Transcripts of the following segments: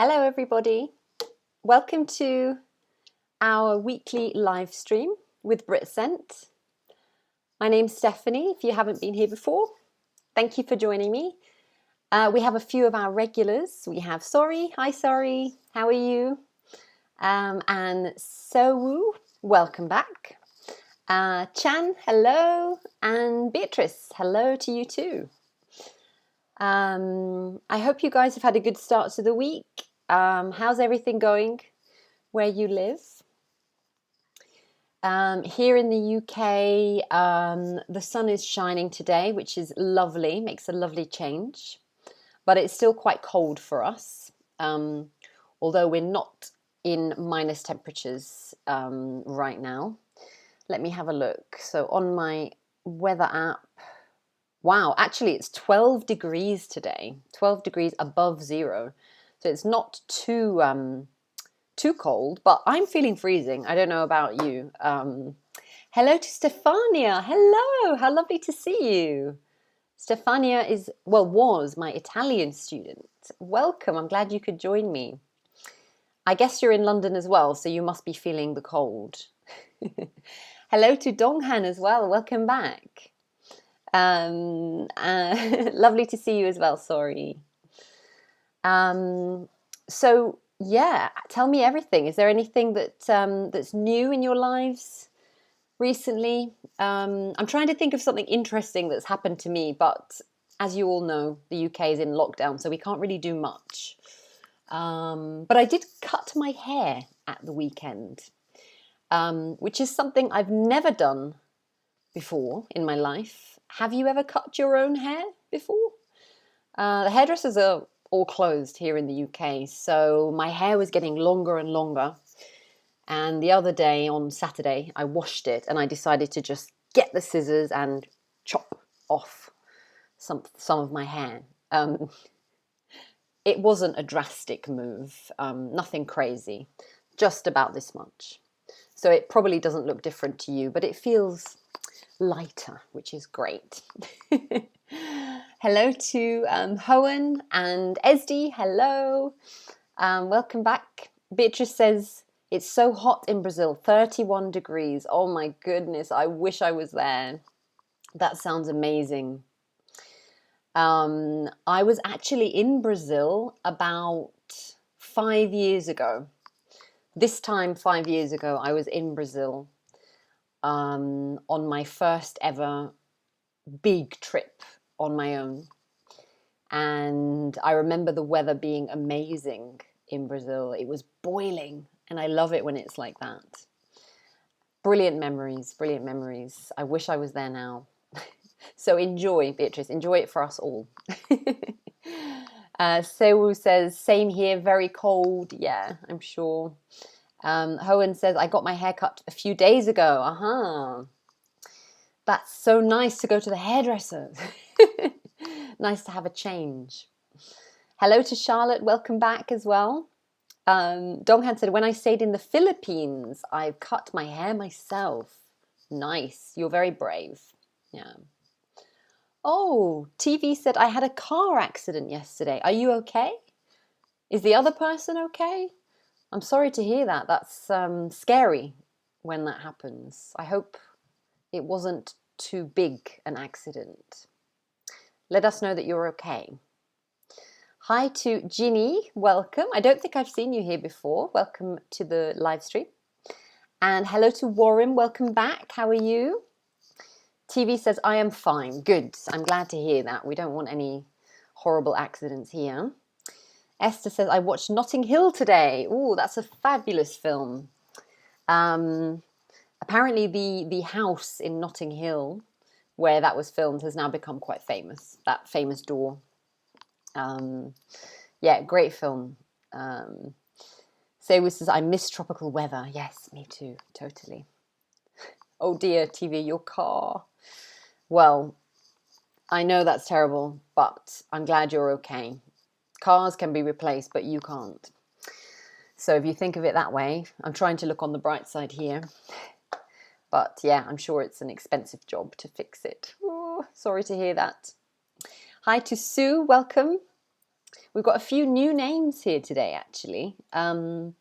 Hello everybody, welcome to our weekly live stream with Britcent. My name's Stephanie, if you haven't been here before. Thank you for joining me. We have a few of our regulars. We have Sori, hi Sori, how are you? And Sowu, welcome back. Chan, hello, and Beatrice, hello to you too. I hope you guys have had a good start to the week. How's everything going where you live? Here in the UK, the sun is shining today, which is lovely, makes a lovely change. But it's still quite cold for us, although we're not in minus temperatures right now. Let me have a look. So on my weather app, wow, actually it's 12 degrees today, 12 degrees above zero. So it's not too cold, but I'm feeling freezing. I don't know about you. Hello to Stefania. Hello, how lovely to see you. Stefania was my Italian student. Welcome, I'm glad you could join me. I guess you're in London as well, so you must be feeling the cold. Hello to Donghan as well, welcome back. Lovely to see you as well, sorry. So yeah, tell me everything. Is there anything that that's new in your lives recently? I'm trying to think of something interesting that's happened to me, but as you all know, the UK is in lockdown, so we can't really do much. But I did cut my hair at the weekend, which is something I've never done before in my life. Have you ever cut your own hair before? The hairdressers are all closed here in the UK, so my hair was getting longer and longer. And the other day, on Saturday, I washed it and I decided to just get the scissors and chop off some of my hair. It wasn't a drastic move, nothing crazy, just about this much. So it probably doesn't look different to you, but it feels lighter, which is great. Hello to Hohen and Esdi, hello. Welcome back. Beatrice says, it's so hot in Brazil, 31 degrees. Oh my goodness, I wish I was there. That sounds amazing. I was actually in Brazil about 5 years ago. This time 5 years ago, I was in Brazil on my first ever big trip on my own. And I remember the weather being amazing in Brazil. It was boiling, and I love it when it's like that. Brilliant memories, brilliant memories. I wish I was there now. So enjoy, Beatrice, enjoy it for us all. Sewu says, same here, very cold. Yeah, I'm sure. Hohen says, I got my hair cut a few days ago. Aha. That's so nice to go to the hairdresser. Nice to have a change. Hello to Charlotte, welcome back as well. Donghan said, when I stayed in the Philippines, I cut my hair myself. Nice, you're very brave. Yeah. Oh, TV said, I had a car accident yesterday. Are you okay? Is the other person okay? I'm sorry to hear that. That's scary when that happens. I hope it wasn't too big an accident. Let us know that you're okay. Hi to Ginny, welcome. I don't think I've seen you here before. Welcome to the live stream. And hello to Warren, welcome back. How are you? TV says, I am fine. Good, I'm glad to hear that. We don't want any horrible accidents here. Esther says, I watched Notting Hill today. Oh, that's a fabulous film. Apparently the house in Notting Hill where that was filmed has now become quite famous. That famous door. Yeah, great film. Sewu says, I miss tropical weather. Yes, me too, totally. Oh dear, TV, your car. Well, I know that's terrible, but I'm glad you're okay. Cars can be replaced, but you can't. So if you think of it that way, I'm trying to look on the bright side here. But yeah, I'm sure it's an expensive job to fix it. Oh, sorry to hear that. Hi to Sue, welcome. We've got a few new names here today, actually. WRB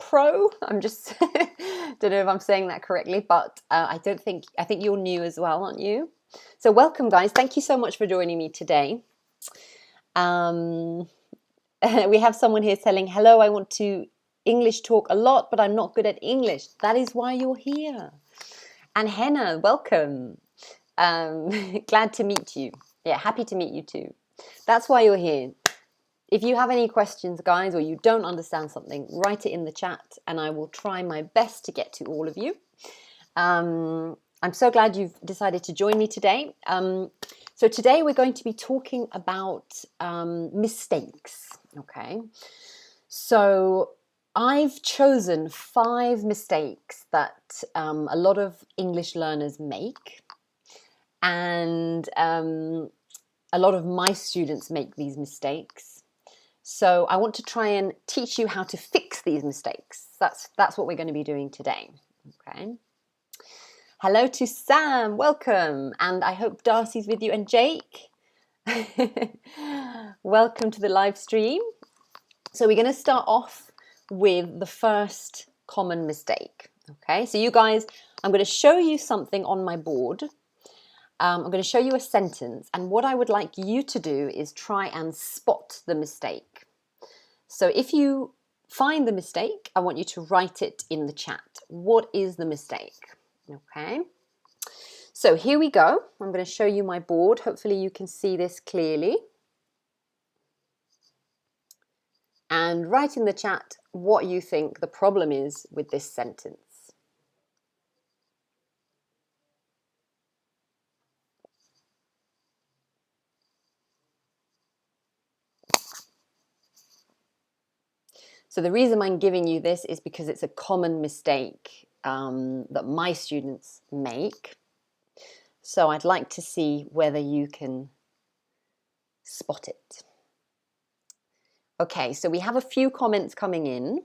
Pro. I'm just don't know if I'm saying that correctly, but I think you're new as well, aren't you? So welcome, guys. Thank you so much for joining me today. We have someone here telling, hello, I want to English talk a lot, but I'm not good at English. That is why you're here. And Henna, welcome. Glad to meet you. Yeah, happy to meet you too. That's why you're here. If you have any questions, guys, or you don't understand something, write it in the chat and I will try my best to get to all of you. I'm so glad you've decided to join me today. So today we're going to be talking about mistakes, okay? So I've chosen 5 mistakes that a lot of English learners make. And a lot of my students make these mistakes. So I want to try and teach you how to fix these mistakes. That's what we're going to be doing today. Okay. Hello to Sam, welcome. And I hope Darcy's with you and Jake. Welcome to the live stream. So we're going to start off with the first common mistake. Okay, so you guys, I'm going to show you something on my board. I'm going to show you a sentence, and what I would like you to do is try and spot the mistake. So if you find the mistake, I want you to write it in the chat. What is the mistake? Okay. So here we go. I'm going to show you my board. Hopefully you can see this clearly. And write in the chat what you think the problem is with this sentence. So the reason I'm giving you this is because it's a common mistake that my students make. So I'd like to see whether you can spot it. Okay, so we have a few comments coming in.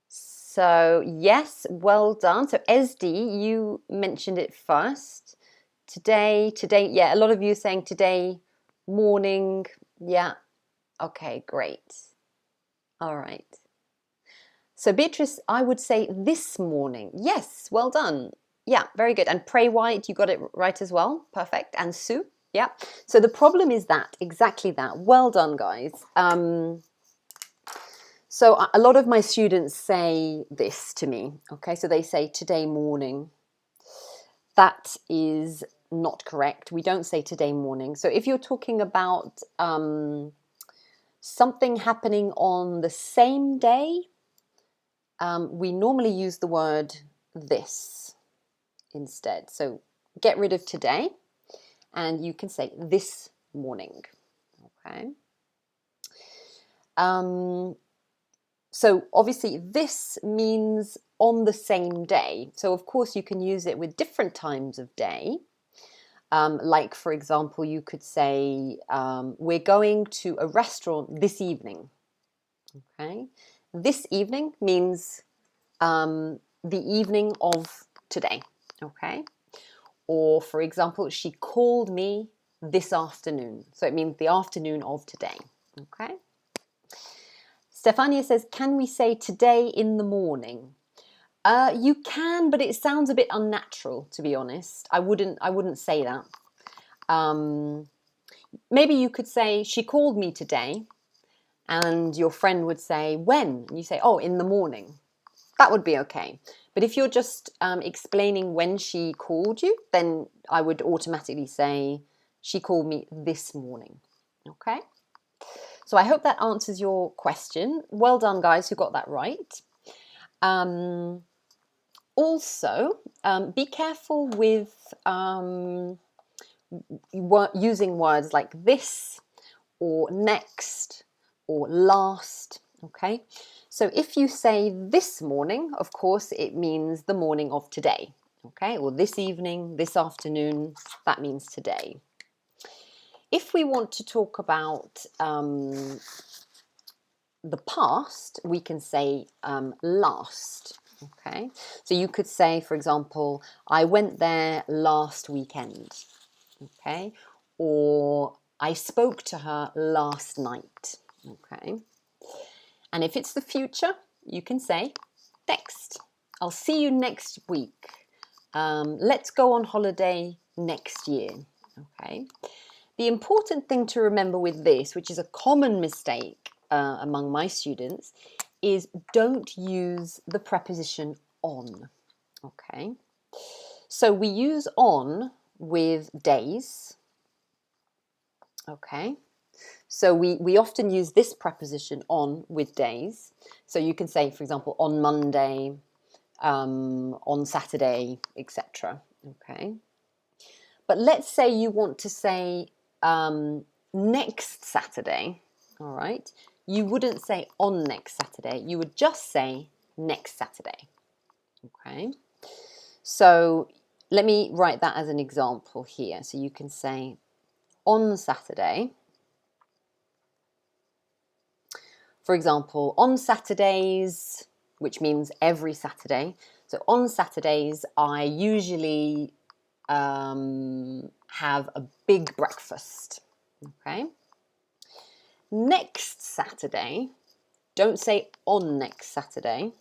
So yes, well done. So SD, you mentioned it first. Today, yeah, a lot of you are saying today, morning, yeah. Okay, great. All right. So Beatrice, I would say this morning. Yes, well done. Yeah, very good. And Pray White, you got it right as well. Perfect. And Sue, yeah. So the problem is that, exactly that. Well done, guys. So a lot of my students say this to me, okay? So they say today morning. That is not correct. We don't say today morning. So if you're talking about something happening on the same day, we normally use the word this instead. So get rid of today and you can say this morning. Okay. So obviously this means on the same day. So of course you can use it with different times of day. Like for example, you could say, we're going to a restaurant this evening. Okay. This evening means the evening of today. Okay. Or for example, she called me this afternoon. So it means the afternoon of today. Okay. Stefania says, can we say today in the morning? You can, but it sounds a bit unnatural, to be honest. I wouldn't say that. Maybe you could say, she called me today, and your friend would say, when? And you say, oh, in the morning. That would be okay. But if you're just explaining when she called you, then I would automatically say, she called me this morning. Okay? So I hope that answers your question. Well done, guys, who got that right. Also, be careful with using words like this or next or last, okay? So if you say this morning, of course, it means the morning of today, okay? Or this evening, this afternoon, that means today. If we want to talk about the past, we can say last. Okay, so you could say, for example, I went there last weekend. Okay, or I spoke to her last night. Okay. And if it's the future, you can say next. I'll see you next week. Let's go on holiday next year. Okay. The important thing to remember with this, which is a common mistake among my students, is don't use the preposition on. Okay. So we use on with days. Okay. So we often use this preposition on with days. So you can say, for example, on Monday, on Saturday, etc. Okay. But let's say you want to say next Saturday, all right? You wouldn't say on next Saturday. You would just say next Saturday. Okay. So let me write that as an example here. So you can say on Saturday. For example, on Saturdays, which means every Saturday. So on Saturdays, I usually have a big breakfast. Okay. Next Saturday, don't say on next Saturday.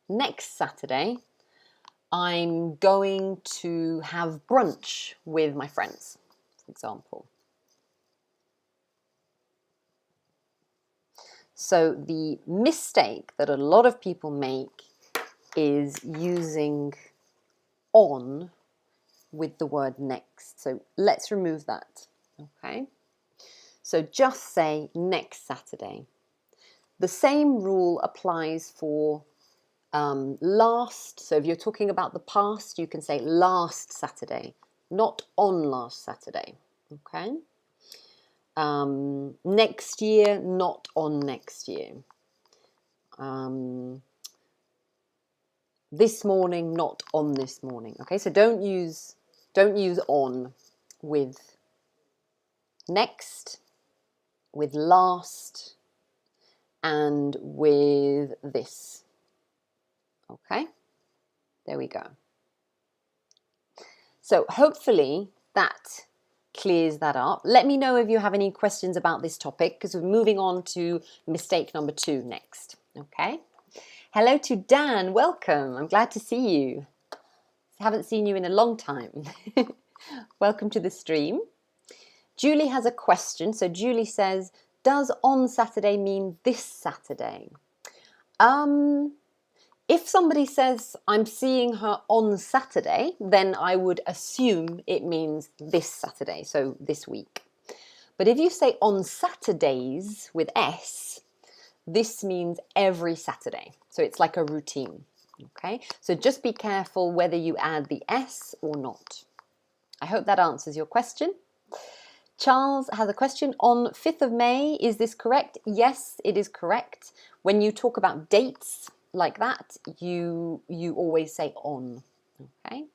Next Saturday, I'm going to have brunch with my friends, for example. So the mistake that a lot of people make is using on with the word next. So let's remove that, okay? So just say next Saturday. The same rule applies for last. So if you're talking about the past, you can say last Saturday, not on last Saturday, okay? Next year, not on next year. This morning, not on this morning. Okay, so don't use on with next, with last, and with this. Okay, there we go. So hopefully that clears that up. Let me know if you have any questions about this topic, because we're moving on to mistake number 2 next. Okay. Hello to Dan, welcome. I'm glad to see you. I haven't seen you in a long time. Welcome to the stream. Julie has a question. So Julie says, does on Saturday mean this Saturday? If somebody says, I'm seeing her on Saturday, then I would assume it means this Saturday, so this week. But if you say on Saturdays with S, this means every Saturday. So it's like a routine, okay? So just be careful whether you add the S or not. I hope that answers your question. Charles has a question on 5th of May. Is this correct? Yes, it is correct. When you talk about dates like that, you always say on, okay?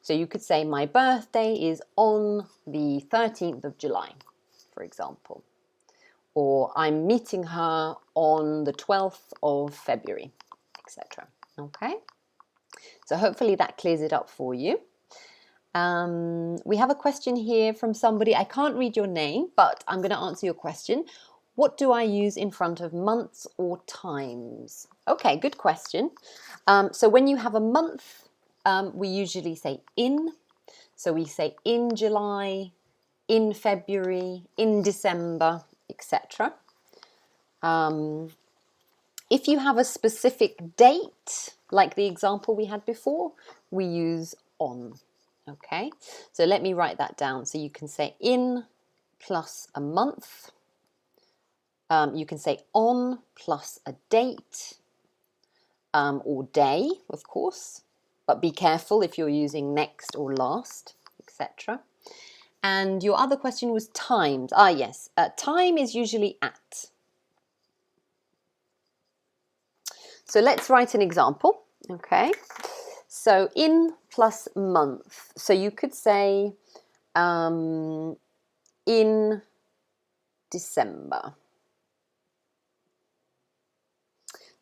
So you could say my birthday is on the 13th of July, for example. Or I'm meeting her on the 12th of February, etc. Okay? So hopefully that clears it up for you. We have a question here from somebody. I can't read your name, but I'm going to answer your question. What do I use in front of months or times? Okay, good question. So when you have a month, we usually say in. So we say in July, in February, in December, etc. If you have a specific date, like the example we had before, we use on. Okay, so let me write that down. So you can say in plus a month. You can say on plus a date or day, of course, but be careful if you're using next or last, etc. And your other question was times. Ah, yes, time is usually at. So let's write an example, okay? So in plus month. So you could say in December.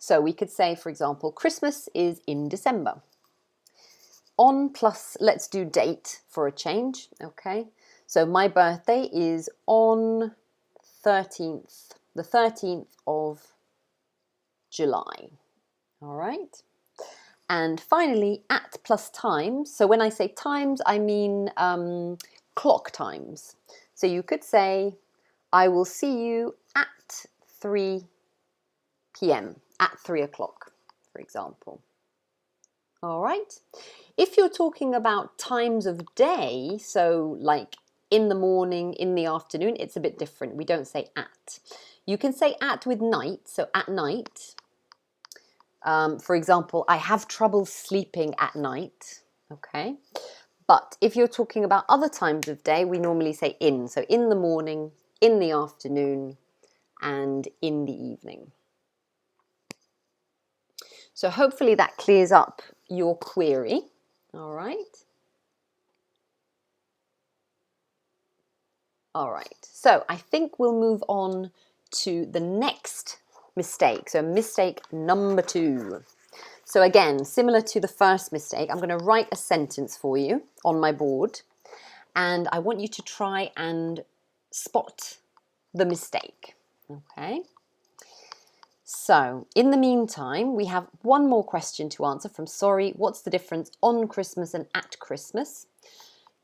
So we could say, for example, Christmas is in December. On plus, let's do date for a change, okay? So my birthday is on the 13th of July. All right. And finally, at plus times. So when I say times, I mean clock times. So you could say, I will see you at 3 p.m., at 3 o'clock, for example. All right. If you're talking about times of day, so like in the morning, in the afternoon, it's a bit different. We don't say at. You can say at with night, so at night. For example, I have trouble sleeping at night, okay? But if you're talking about other times of day, we normally say in. So in the morning, in the afternoon, and in the evening. So hopefully that clears up your query, all right? All right, so I think we'll move on to the next mistake. So mistake number 2. So again, similar to the first mistake, I'm going to write a sentence for you on my board, and I want you to try and spot the mistake, okay? So in the meantime, we have one more question to answer from Sorry. What's the difference on Christmas and at Christmas?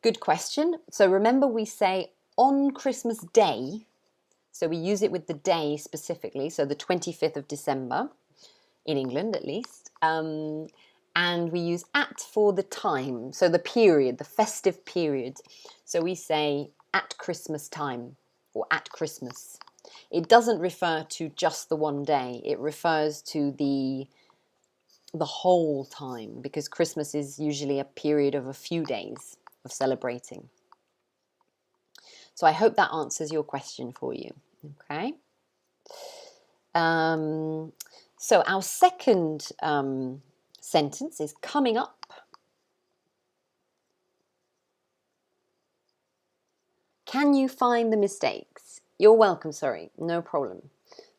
Good question. So remember, we say on Christmas Day, so we use it with the day specifically, so the 25th of December, in England at least, and we use at for the time, so the period, the festive period. So we say at Christmas time or at Christmas. It doesn't refer to just the one day, it refers to the whole time, because Christmas is usually a period of a few days of celebrating. So I hope that answers your question for you. Okay. So our second sentence is coming up. Can you find the mistakes? You're welcome, Sorry, no problem.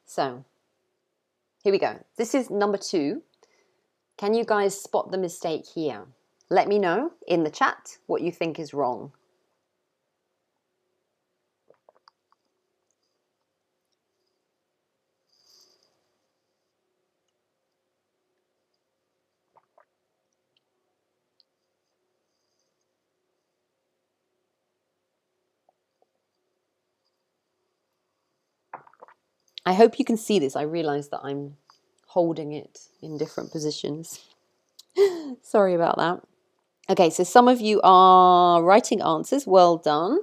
So here we go. This is number 2. Can you guys spot the mistake here? Let me know in the chat what you think is wrong. I hope you can see this. I realize that I'm holding it in different positions. Sorry about that. Okay, so some of you are writing answers. Well done.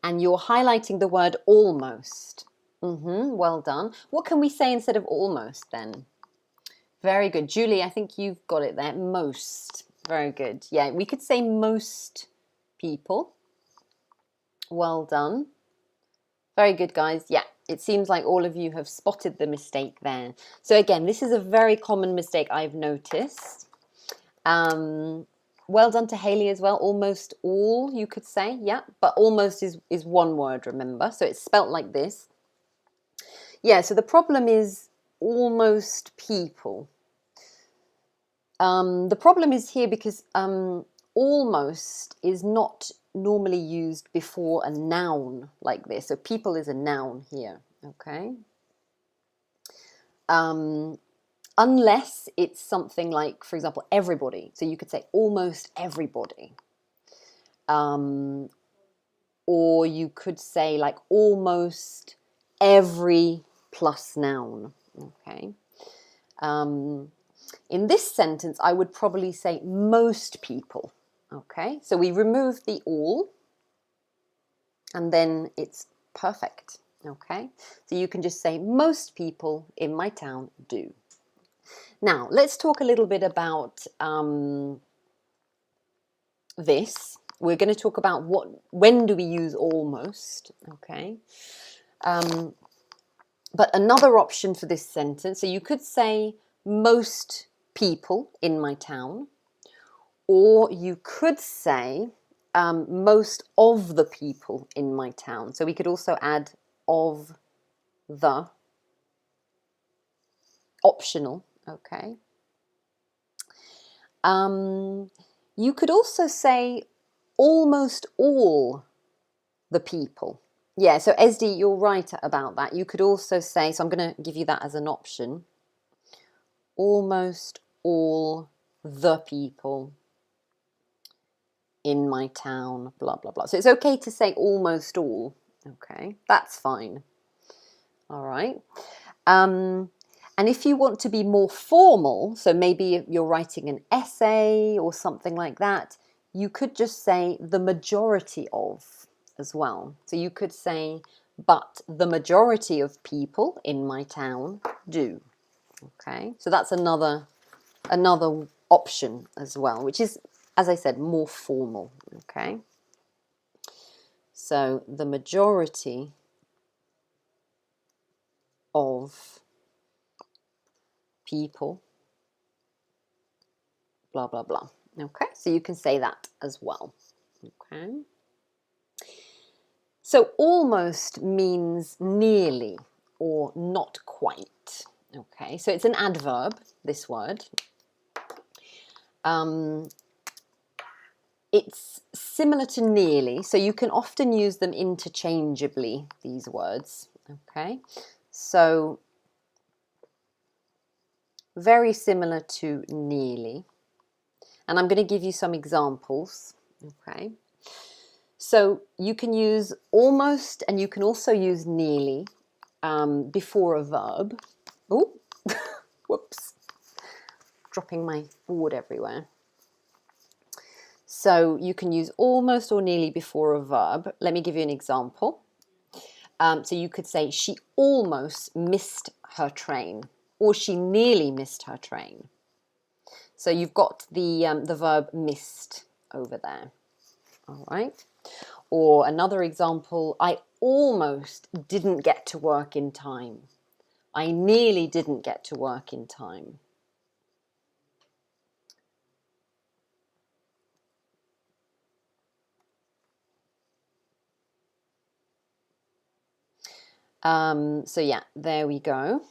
And you're highlighting the word almost. Well done. What can we say instead of almost then? Very good. Julie, I think you've got it there. Most. Very good. Yeah, we could say most people. Well done. Very good, guys. Yeah, it seems like all of you have spotted the mistake there. So again, this is a very common mistake I've noticed. Well done to Haley as well. Almost all, you could say. Yeah, but almost is one word, remember. So it's spelt like this. Yeah, so the problem is almost people. The problem is here because almost is not normally used before a noun like this. So people is a noun here, okay? Unless it's something like, for example, everybody. So you could say almost everybody. Or you could say like almost every plus noun, okay? In this sentence, I would probably say most people, okay? So we remove the all, and then it's perfect, okay? So you can just say most people in my town do. Now, let's talk a little bit about this. We're going to talk about when do we use almost, okay? But another option for this sentence, so you could say most people in my town, or you could say most of the people in my town. So we could also add of the, optional, okay? You could also say almost all the people. Yeah, so Esdi, you're right about that. You could also say, so I'm going to give you that as an option, almost all the people in my town, blah, blah, blah. So it's okay to say almost all. Okay, that's fine. All right. And if you want to be more formal, so maybe you're writing an essay or something like that, you could just say the majority of as well. So you could say, but the majority of people in my town do. Okay, so that's another option as well, which is, as I said, more formal. Okay, so the majority of people, blah, blah, blah. Okay, so you can say that as well. Okay. So almost means nearly or not quite. Okay, so it's an adverb, this word. It's similar to nearly, so you can often use them interchangeably, these words. Okay, so very similar to nearly. And I'm going to give you some examples. Okay, so you can use almost and you can also use nearly before a verb. Oh, whoops, dropping my board everywhere. So you can use almost or nearly before a verb. Let me give you an example. So you could say she almost missed her train, or she nearly missed her train. So you've got the verb missed over there. All right. Or another example, I almost didn't get to work in time. I nearly didn't get to work in time. So yeah, there we go.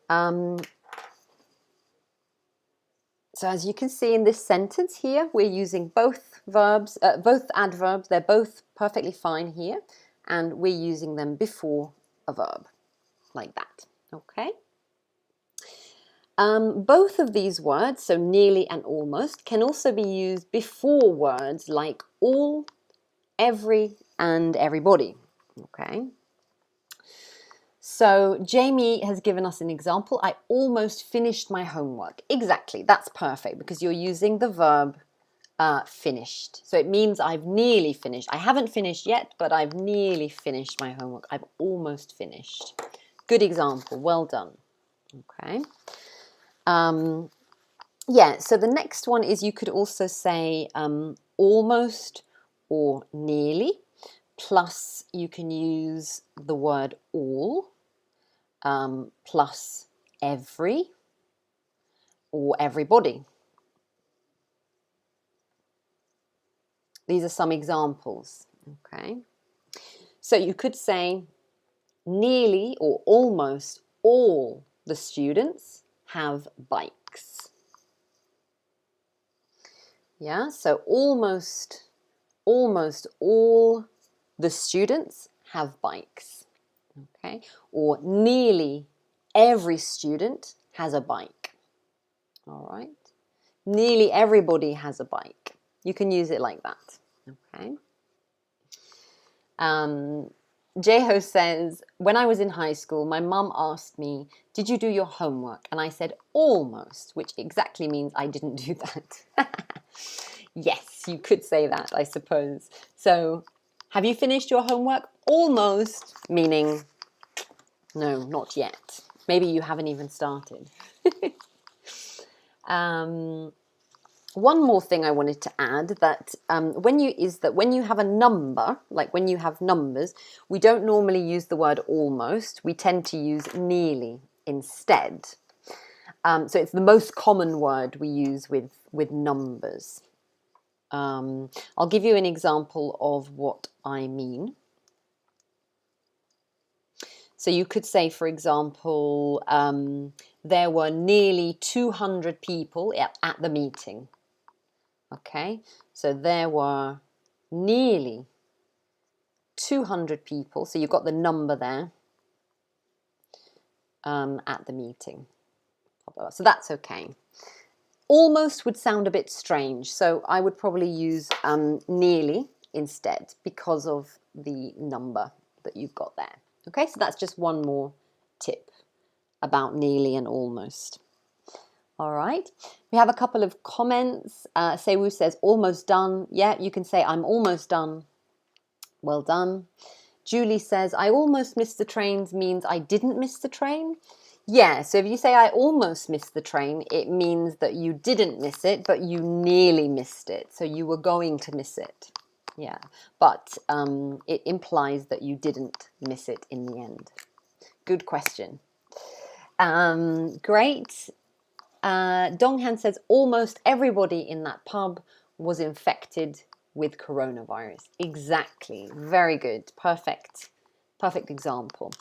So as you can see in this sentence here, we're using both verbs, both adverbs. They're both perfectly fine here. And we're using them before a verb, like that. Okay. Both of these words, so nearly and almost, can also be used before words like all, every, and everybody. Okay. So Jamie has given us an example. I almost finished my homework. Exactly, that's perfect because you're using the verb finished. So it means I've nearly finished. I haven't finished yet, but I've nearly finished my homework. I've almost finished. Good example, well done. Okay. Yeah, so the next one is you could also say almost or nearly, plus you can use the word all, plus every or everybody. These are some examples, okay? So you could say nearly or almost all the students have bikes. Yeah, so almost all the students have bikes. Okay, or nearly every student has a bike. All right, nearly everybody has a bike. You can use it like that. Okay. Jeho says, when I was in high school, my mum asked me, did you do your homework? And I said, almost, which exactly means I didn't do that. Yes, you could say that, I suppose. So, have you finished your homework? Almost, meaning, no, not yet. Maybe you haven't even started. One more thing I wanted to add that when you have a number, like when you have numbers, we don't normally use the word almost. We tend to use nearly instead. So it's the most common word we use with numbers. I'll give you an example of what I mean. So you could say, for example, there were nearly 200 people at the meeting. Okay, so there were nearly 200 people, so you've got the number there, at the meeting. So that's okay. Almost would sound a bit strange, so I would probably use nearly instead because of the number that you've got there. Okay, so that's just one more tip about nearly and almost. All right, we have a couple of comments. Sewu says, almost done. Yeah, you can say, I'm almost done. Well done. Julie says, I almost missed the trains means I didn't miss the train. Yeah, so if you say I almost missed the train, it means that you didn't miss it, but you nearly missed it. So you were going to miss it. Yeah, but it implies that you didn't miss it in the end. Good question. Great. Donghan says, almost everybody in that pub was infected with coronavirus. Exactly. Very good. Perfect. Perfect example.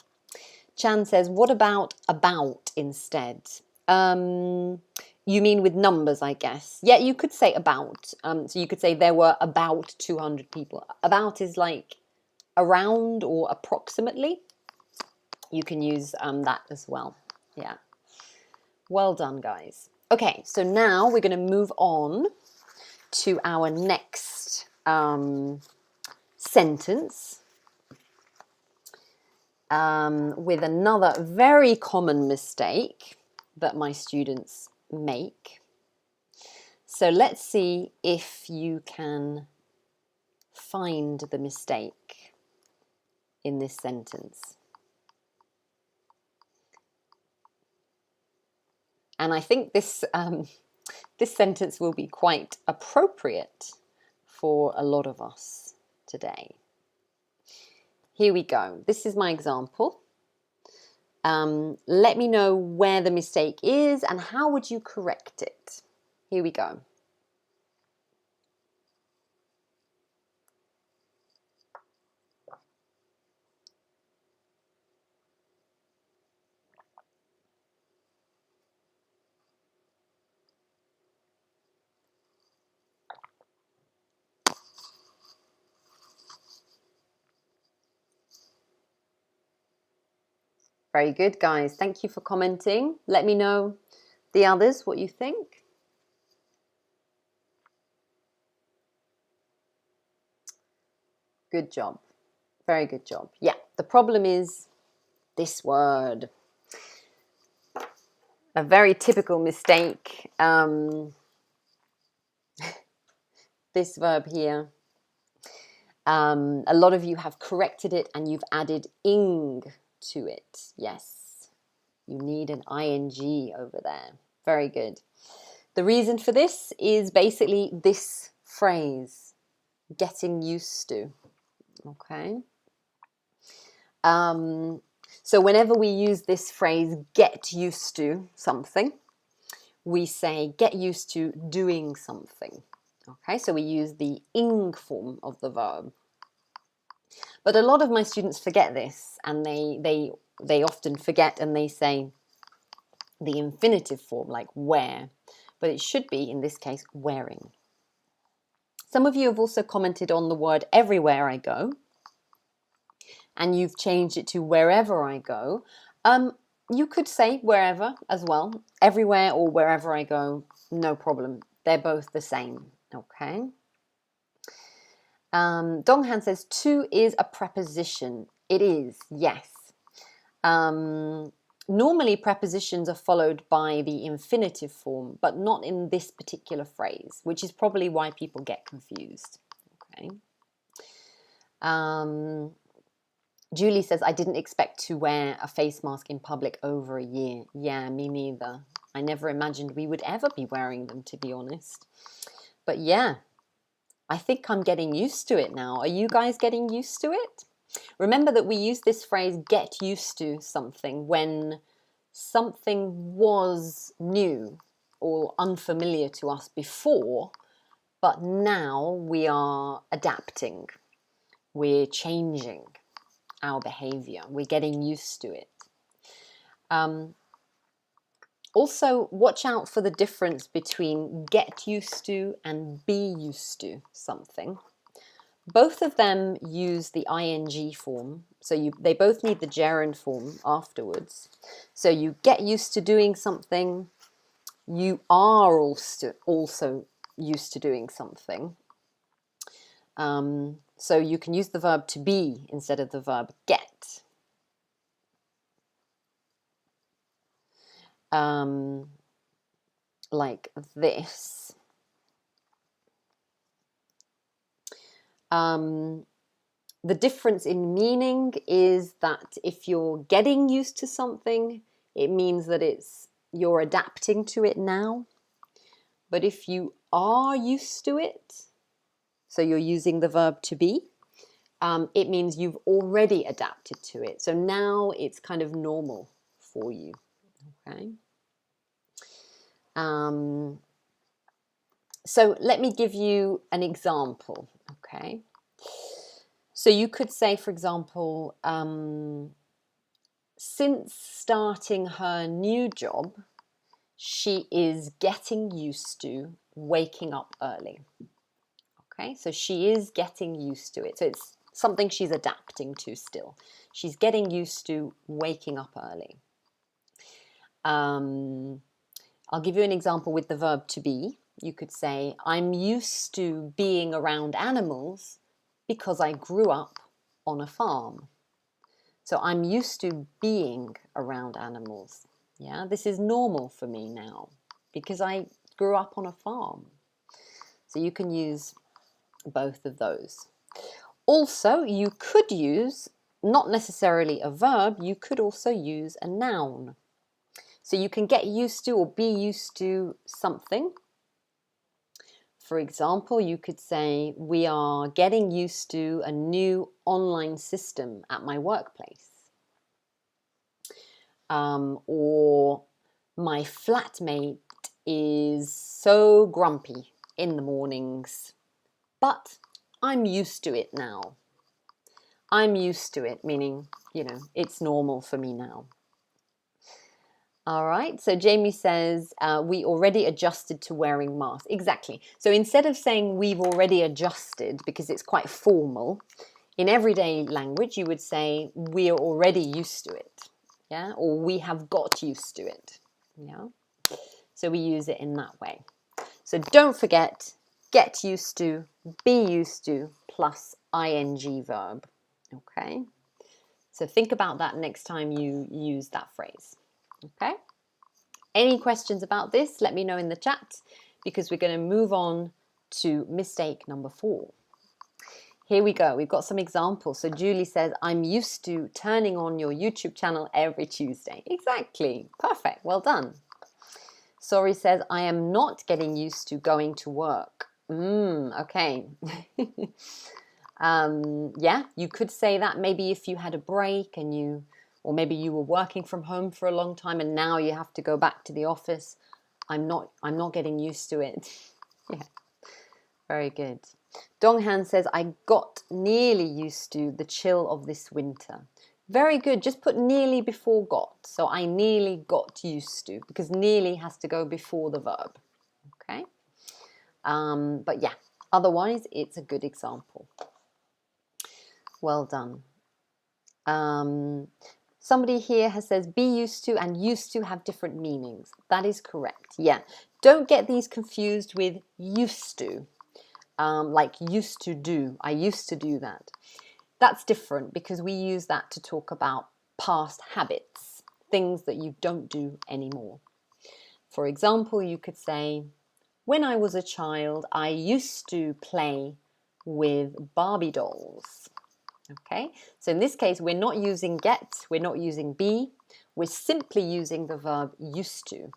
Chan says, what about instead? You mean with numbers, I guess. Yeah, you could say about. So you could say there were about 200 people. About is like around or approximately. You can use that as well. Yeah. Well done, guys. Okay, so now we're going to move on to our next sentence with another very common mistake that my students make. So let's see if you can find the mistake in this sentence. And I think this this sentence will be quite appropriate for a lot of us today. Here we go. This is my example. Let me know where the mistake is and how would you correct it. Here we go. Very good, guys. Thank you for commenting. Let me know, the others, what you think. Good job. Very good job. Yeah, the problem is this word. A very typical mistake. This verb here. A lot of you have corrected it and you've added ing to it. Yes, you need an ing over there. Very good. The reason for this is basically this phrase, getting used to. Okay. So whenever we use this phrase, get used to something, we say get used to doing something. Okay, so we use the ing form of the verb. But a lot of my students forget this, and they often forget and they say the infinitive form, like wear, but it should be, in this case, wearing. Some of you have also commented on the word everywhere I go, and you've changed it to wherever I go. You could say wherever as well, everywhere or wherever I go, no problem. They're both the same, okay? Donghan says to is a preposition. It is, yes. Normally prepositions are followed by the infinitive form, but not in this particular phrase, which is probably why people get confused. Okay. Julie says, I didn't expect to wear a face mask in public over a year. Yeah, me neither. I never imagined we would ever be wearing them, to be honest. But yeah, I think I'm getting used to it now. Are you guys getting used to it? Remember that we use this phrase, get used to something, when something was new or unfamiliar to us before, but now we are adapting. We're changing our behavior. We're getting used to it. Also, watch out for the difference between get used to and be used to something. Both of them use the ing form, so they both need the gerund form afterwards. So you get used to doing something, you are also used to doing something. So you can use the verb to be instead of the verb get. Like this. The difference in meaning is that if you're getting used to something, it means that you're adapting to it now. But if you are used to it, so you're using the verb to be, it means you've already adapted to it. So now it's kind of normal for you. Okay. So let me give you an example. Okay. So you could say, for example, since starting her new job, she is getting used to waking up early. Okay, so she is getting used to it. So it's something she's adapting to still. She's getting used to waking up early. I'll give you an example with the verb to be. You could say, I'm used to being around animals because I grew up on a farm. So I'm used to being around animals. Yeah, this is normal for me now because I grew up on a farm. So you can use both of those. Also, you could use, not necessarily a verb, you could also use a noun. So you can get used to or be used to something. For example, you could say, we are getting used to a new online system at my workplace. Or my flatmate is so grumpy in the mornings, but I'm used to it now. I'm used to it, meaning, it's normal for me now. All right, so Jamie says, we already adjusted to wearing masks. Exactly. So instead of saying we've already adjusted, because it's quite formal, in everyday language, you would say we are already used to it. Yeah, or we have got used to it. Yeah, so we use it in that way. So don't forget, get used to, be used to, plus ing verb. Okay, so think about that next time you use that phrase. Okay, any questions about this, let me know in the chat, because we're going to move on to mistake number 4. Here we go. We've got some examples. So Julie says, I'm used to turning on your YouTube channel every Tuesday. Exactly. Perfect. Well done. Sori says, I am not getting used to going to work. Okay. Yeah, you could say that maybe if you had a break or maybe you were working from home for a long time and now you have to go back to the office. I'm not getting used to it. Yeah. Very good. Donghan says, I got nearly used to the chill of this winter. Very good. Just put nearly before got. So I nearly got used to, because nearly has to go before the verb. Okay. But yeah, otherwise it's a good example. Well done. Somebody here says be used to and used to have different meanings. That is correct. Yeah. Don't get these confused with used to. Like used to do. I used to do that. That's different because we use that to talk about past habits, things that you don't do anymore. For example, you could say, when I was a child, I used to play with Barbie dolls. Okay, so in this case, we're not using get, we're not using be, we're simply using the verb used to.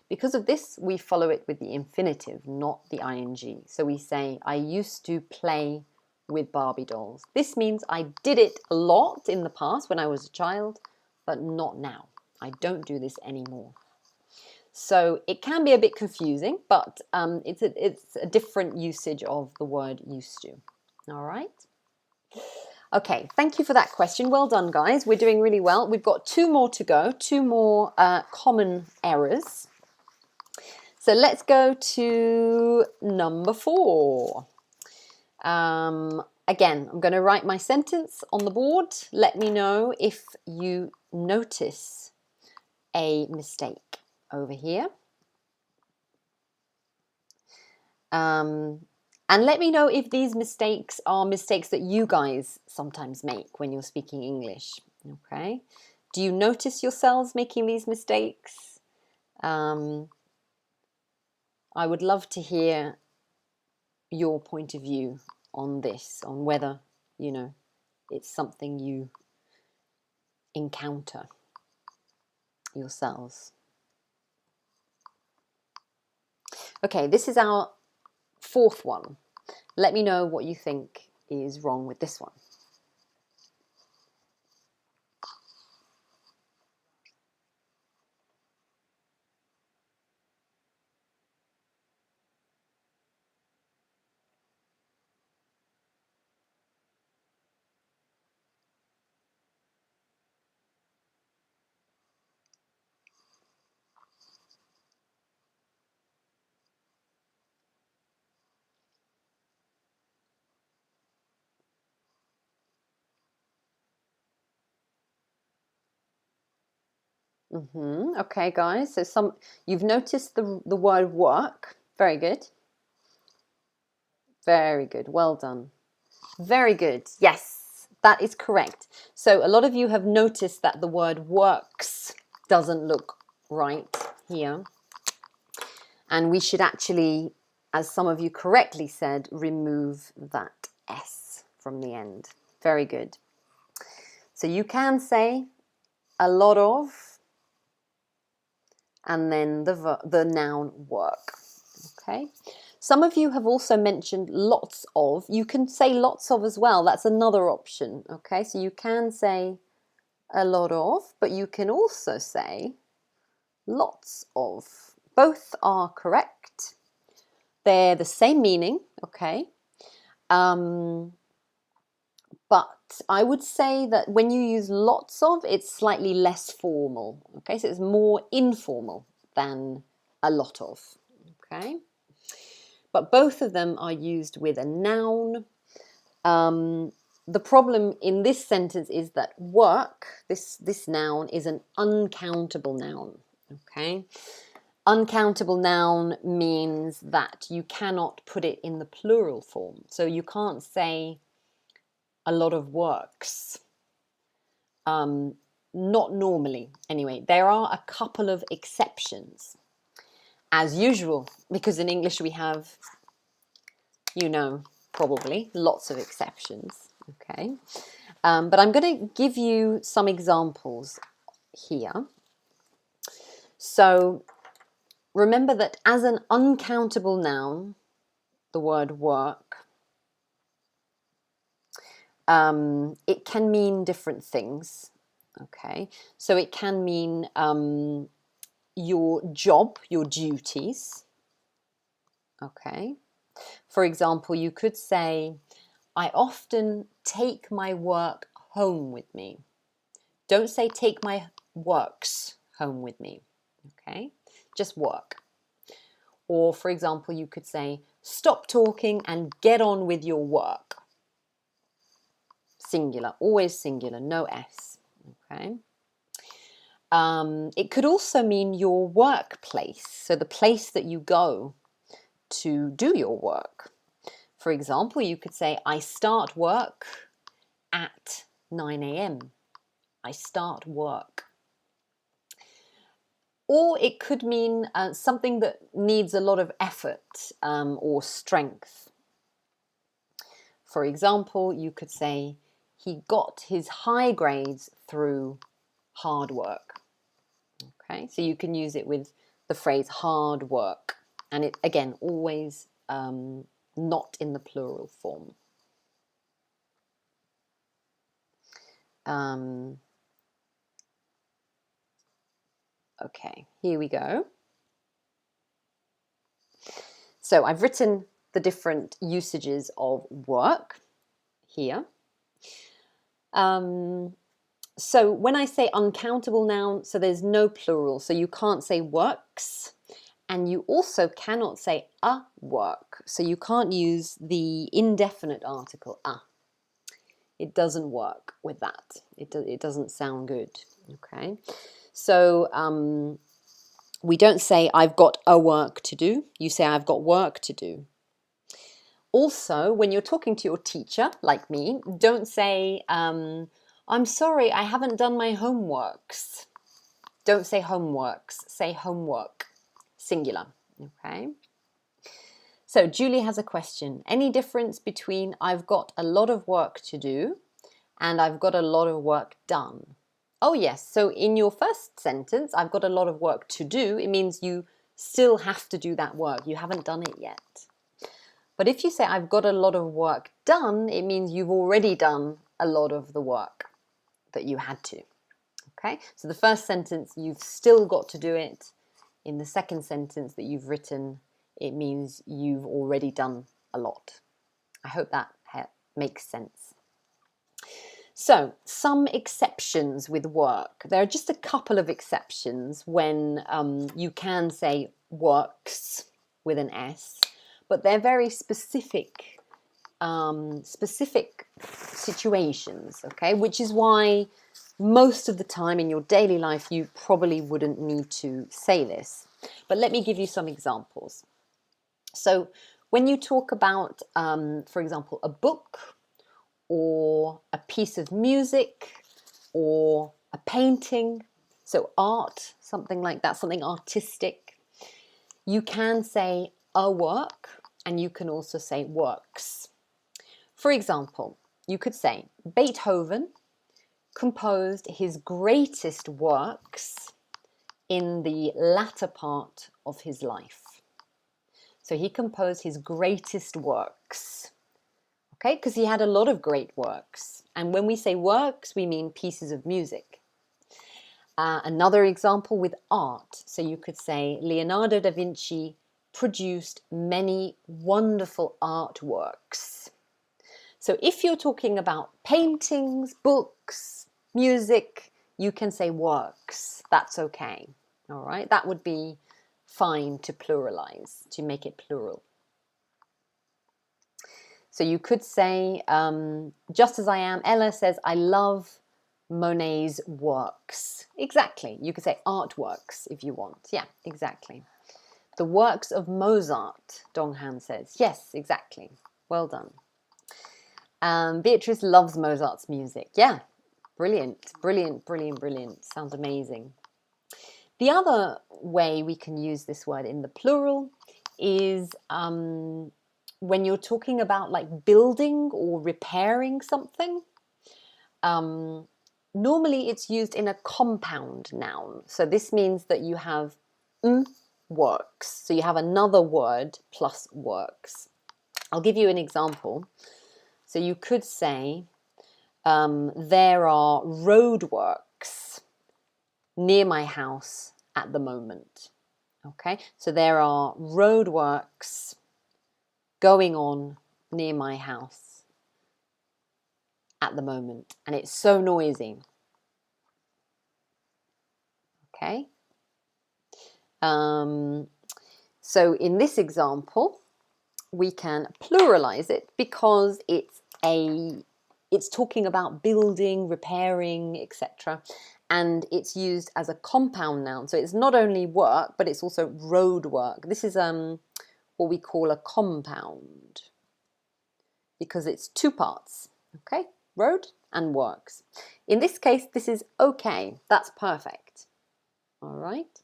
Because of this, we follow it with the infinitive, not the ing. So we say, I used to play with Barbie dolls. This means I did it a lot in the past when I was a child, but not now. I don't do this anymore. So it can be a bit confusing, but it's a different usage of the word used to. All right. Okay, thank you for that question. Well done, guys. We're doing really well. We've got 2 more to go, 2 more common errors. So let's go to number 4. Again, I'm going to write my sentence on the board. Let me know if you notice a mistake over here. And let me know if these mistakes are mistakes that you guys sometimes make when you're speaking English. Okay? Do you notice yourselves making these mistakes? I would love to hear your point of view on this, on whether, you know, it's something you encounter yourselves. Okay, this is our 4th one. Let me know what you think is wrong with this one. Okay, guys. So you've noticed the word work. Very good. Very good. Well done. Very good. Yes, that is correct. So a lot of you have noticed that the word works doesn't look right here. And we should actually, as some of you correctly said, remove that S from the end. Very good. So you can say a lot of, and then the noun work. Okay. Some of you have also mentioned lots of. You can say lots of as well. That's another option. Okay. So you can say a lot of, but you can also say lots of. Both are correct. They're the same meaning. Okay. But I would say that when you use lots of, it's slightly less formal. Okay, so it's more informal than a lot of. Okay, but both of them are used with a noun. The problem in this sentence is that work, this noun, is an uncountable noun. Okay, uncountable noun means that you cannot put it in the plural form. So you can't say a lot of works. Not normally, anyway. There are a couple of exceptions, as usual, because in English we have, you know, probably lots of exceptions. Okay, but I'm going to give you some examples here. So remember that as an uncountable noun, the word work, it can mean different things. Okay, so it can mean your job, your duties. Okay, for example, you could say, I often take my work home with me. Don't say take my works home with me. Okay, just work. Or for example, you could say, stop talking and get on with your work. Singular, always singular, no S. Okay. It could also mean your workplace, so the place that you go to do your work. For example, you could say, I start work at 9 a.m. I start work. Or it could mean something that needs a lot of effort or strength. For example, you could say, he got his high grades through hard work. Okay, so you can use it with the phrase hard work. And it, again, always not in the plural form. Okay, here we go. So I've written the different usages of work here. So when I say uncountable noun, so there's no plural. So you can't say works, and you also cannot say a work. So you can't use the indefinite article a. It doesn't work with that. It doesn't sound good. Okay. So we don't say I've got a work to do. You say I've got work to do. Also, when you're talking to your teacher, like me, don't say, I'm sorry, I haven't done my homeworks. Don't say homeworks, say homework, singular, okay? So Julie has a question. Any difference between I've got a lot of work to do and I've got a lot of work done? Oh yes, so in your first sentence, I've got a lot of work to do, it means you still have to do that work. You haven't done it yet. But if you say I've got a lot of work done, it means you've already done a lot of the work that you had to. Okay, so the first sentence, you've still got to do it. In the second sentence that you've written, it means you've already done a lot. I hope that makes sense. So, some exceptions with work. There are just a couple of exceptions when you can say works with an S, but they're very specific situations, okay? Which is why most of the time in your daily life you probably wouldn't need to say this. But let me give you some examples. So when you talk about, for example, a book or a piece of music or a painting, so art, something like that, something artistic, you can say a work and you can also say works. For example, you could say Beethoven composed his greatest works in the latter part of his life. So he composed his greatest works, okay, because he had a lot of great works. And when we say works, we mean pieces of music. Another example with art. So you could say Leonardo da Vinci produced many wonderful artworks. So if you're talking about paintings, books, music, you can say works. That's okay. All right, that would be fine to pluralize, to make it plural. So you could say, just as I am, Ella says, I love Monet's works. Exactly. You could say artworks if you want. Yeah, exactly. The works of Mozart, Donghan says. Yes, exactly. Well done. Beatrice loves Mozart's music. Yeah, brilliant, brilliant, brilliant, brilliant. Sounds amazing. The other way we can use this word in the plural is when you're talking about like building or repairing something. Normally it's used in a compound noun. So this means that you have works. So you have another word plus works. I'll give you an example. So you could say, there are roadworks near my house at the moment. Okay, so there are roadworks going on near my house at the moment, and it's so noisy. Okay, so in this example, we can pluralize it because it's talking about building, repairing, etc. And it's used as a compound noun. So it's not only work, but it's also road work. This is what we call a compound because it's two parts, okay? Road and works. In this case, this is okay. That's perfect. All right?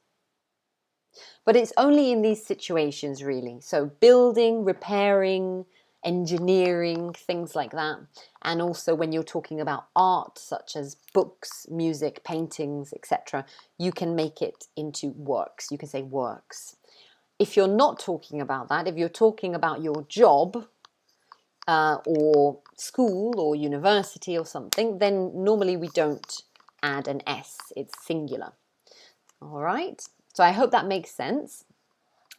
But it's only in these situations, really. So building, repairing, engineering, things like that. And also when you're talking about art, such as books, music, paintings, etc., you can make it into works. You can say works. If you're not talking about that, if you're talking about your job or school or university or something, then normally we don't add an S. It's singular. All right? So I hope that makes sense.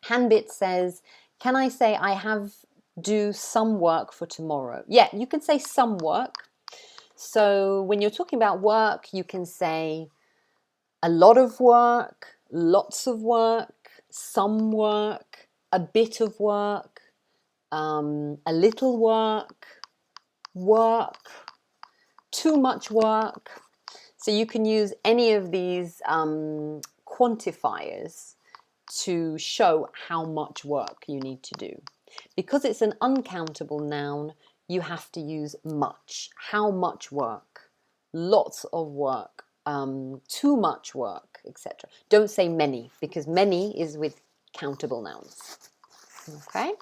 Hanbit says, can I say I have do some work for tomorrow? Yeah, you can say some work. So when you're talking about work, you can say a lot of work, lots of work, some work, a bit of work, a little work, work, too much work. So you can use any of these quantifiers to show how much work you need to do. Because it's an uncountable noun, you have to use much. How much work? Lots of work. Too much work, etc. Don't say many, because many is with countable nouns. Okay?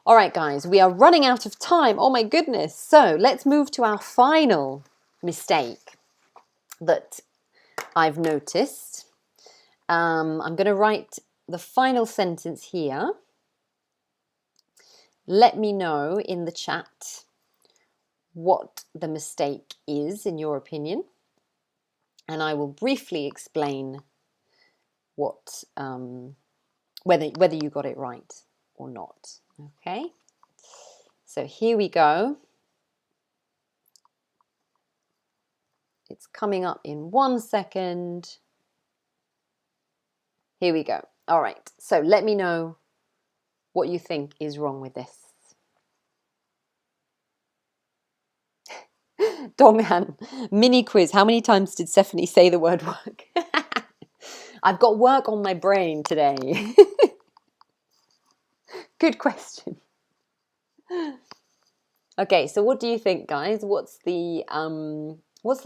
All right, guys, we are running out of time. Oh my goodness. So let's move to our final mistake that I've noticed. I'm going to write the final sentence here. Let me know in the chat what the mistake is in your opinion, and I will briefly explain what whether you got it right or not. Okay, so here we go. It's coming up in 1 second. Here we go. All right, so let me know what you think is wrong with this. Donghan, mini quiz. How many times did Stephanie say the word work? I've got work on my brain today. Good question. Okay, so what do you think, guys? What's the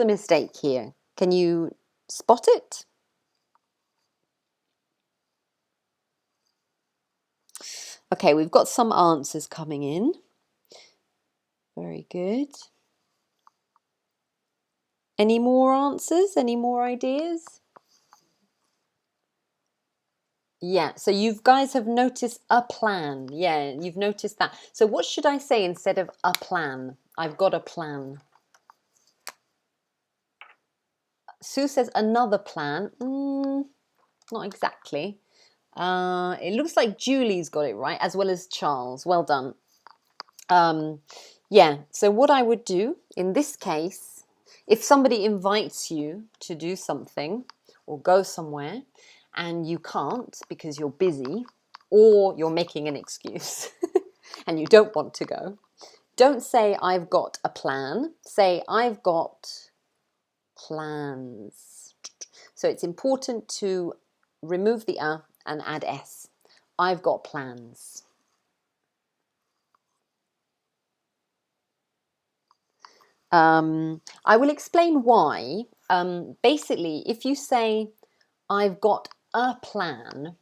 mistake here? Can you spot it? Okay, we've got some answers coming in. Very good. Any more answers? Any more ideas? Yeah, so you guys have noticed a plan. Yeah, you've noticed that. So what should I say instead of a plan? I've got a plan. Sue says another plan. Not exactly. It looks like Julie's got it right, as well as Charles. Well done. Yeah, so what I would do in this case, if somebody invites you to do something or go somewhere and you can't because you're busy or you're making an excuse and you don't want to go, don't say I've got a plan. Say I've got plans. So it's important to remove the a and add s. I've got plans. I will explain why. Basically, if you say, I've got a plan,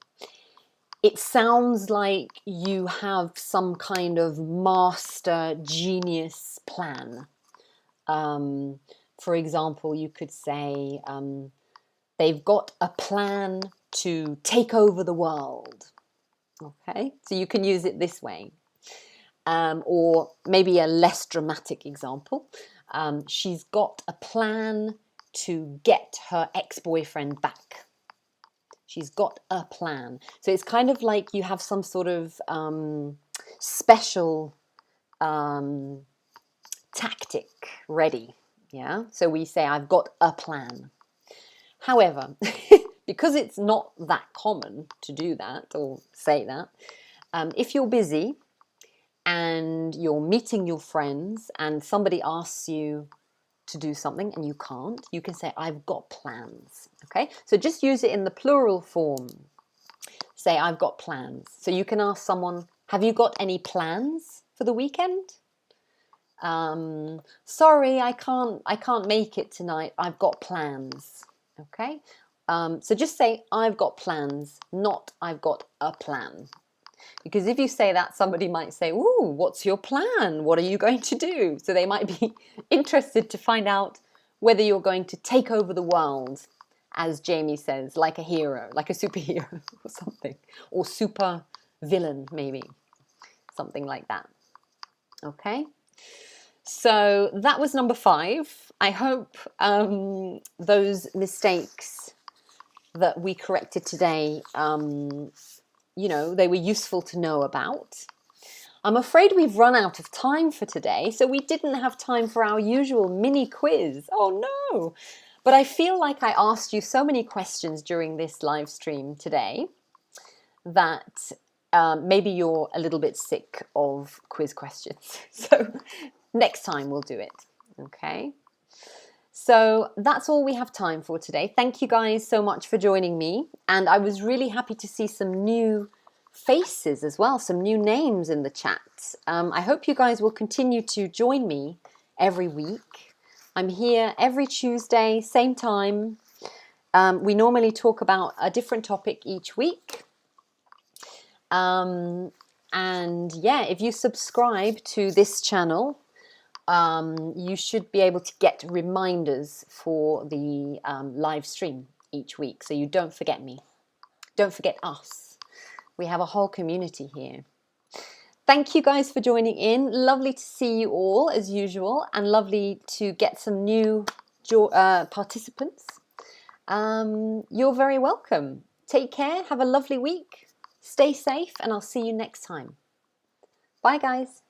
it sounds like you have some kind of master genius plan. For example, you could say, they've got a plan to take over the world. Okay, so you can use it this way. Or maybe a less dramatic example. She's got a plan to get her ex-boyfriend back. She's got a plan. So it's kind of like you have some sort of special tactic ready. Yeah. So we say, I've got a plan. However, because it's not that common to do that or say that, if you're busy and you're meeting your friends and somebody asks you to do something and you can't, you can say, I've got plans. Okay, so just use it in the plural form. Say, I've got plans. So you can ask someone, have you got any plans for the weekend? Sorry, I can't make it tonight. I've got plans. Okay, so just say, I've got plans, not I've got a plan. Because if you say that, somebody might say, ooh, what's your plan? What are you going to do? So they might be interested to find out whether you're going to take over the world, as Jamie says, like a hero, like a superhero or something, or super villain, maybe, something like that. Okay, so that was number 5. I hope those mistakes that we corrected today, you know, they were useful to know about. I'm afraid we've run out of time for today, so we didn't have time for our usual mini quiz. Oh no! But I feel like I asked you so many questions during this live stream today that maybe you're a little bit sick of quiz questions. So next time we'll do it, okay? So that's all we have time for today. Thank you guys so much for joining me. And I was really happy to see some new faces as well, some new names in the chat. I hope you guys will continue to join me every week. I'm here every Tuesday, same time. We normally talk about a different topic each week. And yeah, if you subscribe to this channel, you should be able to get reminders for the live stream each week, so you don't forget me. Don't forget us. We have a whole community here. Thank you guys for joining in. Lovely to see you all as usual, and lovely to get some new participants. You're very welcome. Take care. Have a lovely week. Stay safe, and I'll see you next time. Bye, guys.